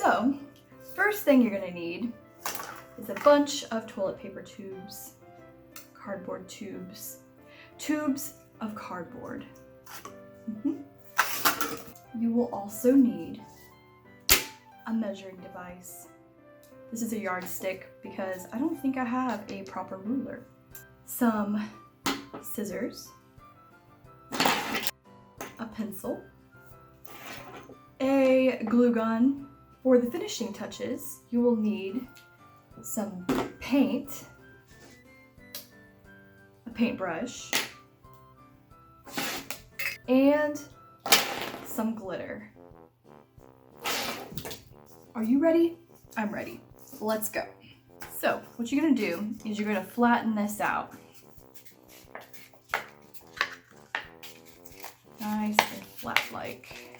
So, first thing you're gonna need is a bunch of toilet paper tubes, cardboard tubes, tubes of cardboard. You will also need a measuring device. This is a yardstick because I don't think I have a proper ruler. Some scissors, a pencil, a glue gun. For the finishing touches, you will need some paint, a paintbrush, and some glitter. Are you ready? I'm ready. Let's go. So what you're gonna do is you're gonna flatten this out. Nice and flat like.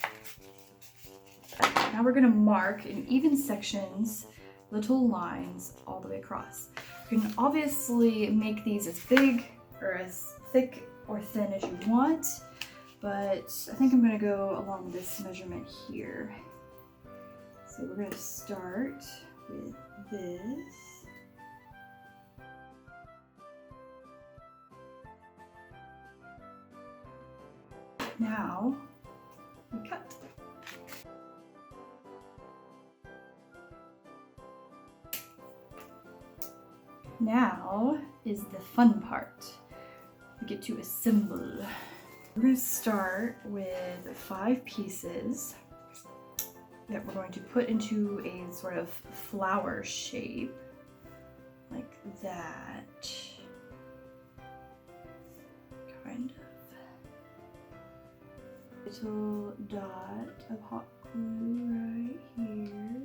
Now we're gonna mark in even sections, little lines all the way across. You can obviously make these as big or as thick or thin as you want, but I think I'm gonna go along this measurement here. So we're gonna start with this. Now we cut. Now is the fun part. We get to assemble. We're going to start with 5 pieces that we're going to put into a sort of flower shape, like that. Kind of. Little dot of hot glue right here.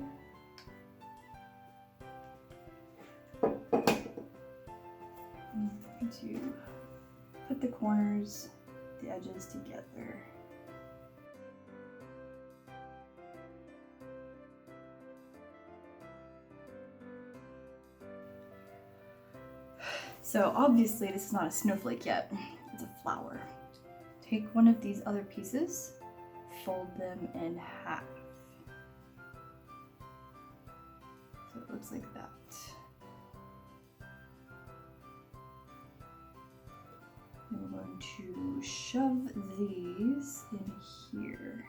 I'm going to put the corners, the edges together. So obviously this is not a snowflake yet, it's a flower. Take one of these other pieces, fold them in half. So it looks like that. And we're going to shove these in here.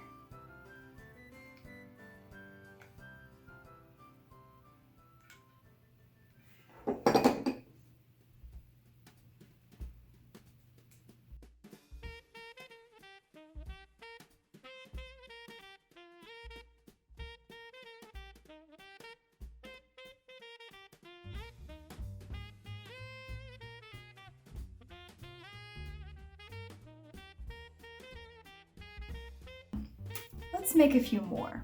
Let's make a few more.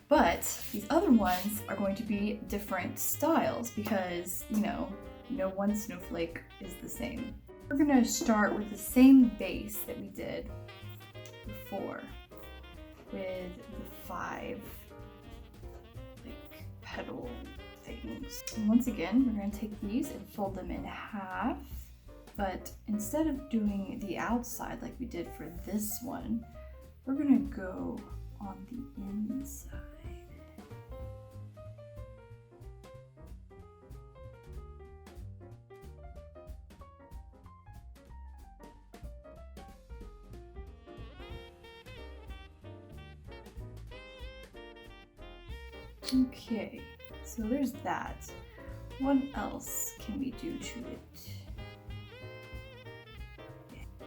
But these other ones are going to be different styles because, you know, no one snowflake is the same. We're going to start with the same base that we did before with the 5 like petal things. And once again, we're going to take these and fold them in half. But instead of doing the outside like we did for this one, we're gonna go on the inside. Okay, so there's that. What else can we do to it?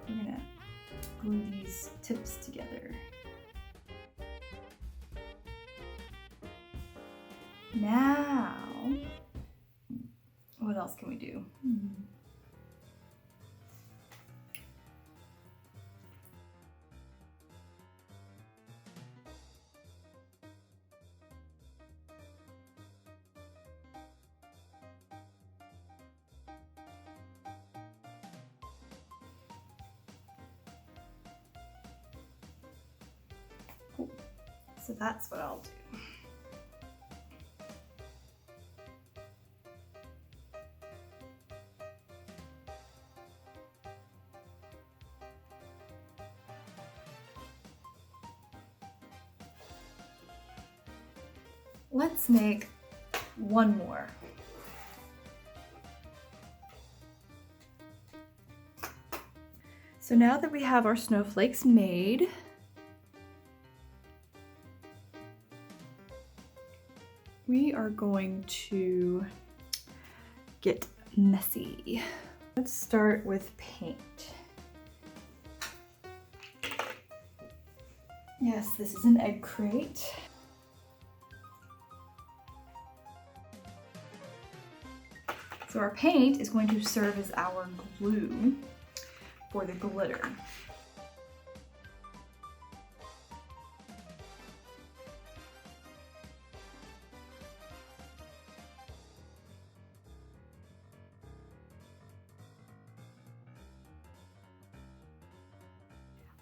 We're gonna glue these tips together. Now, what else can we do? Cool. So that's what I'll do. Let's make one more. So now that we have our snowflakes made, we are going to get messy. Let's start with paint. Yes, this is an egg crate. So our paint is going to serve as our glue for the glitter.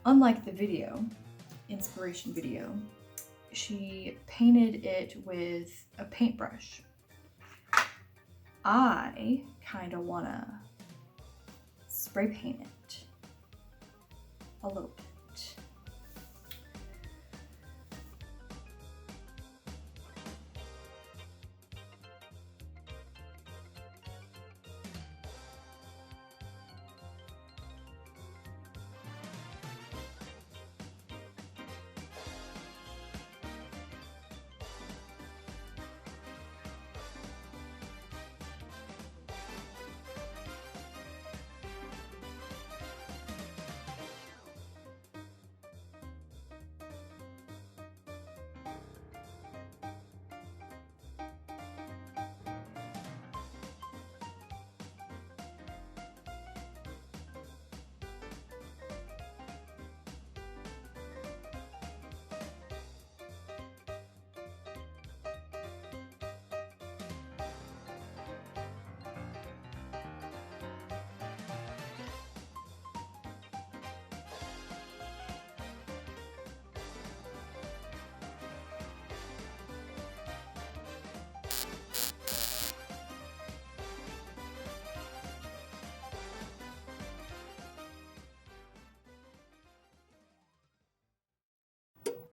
Unlike the video, inspiration video, she painted it with a paintbrush. I kind of want to spray paint it a little bit.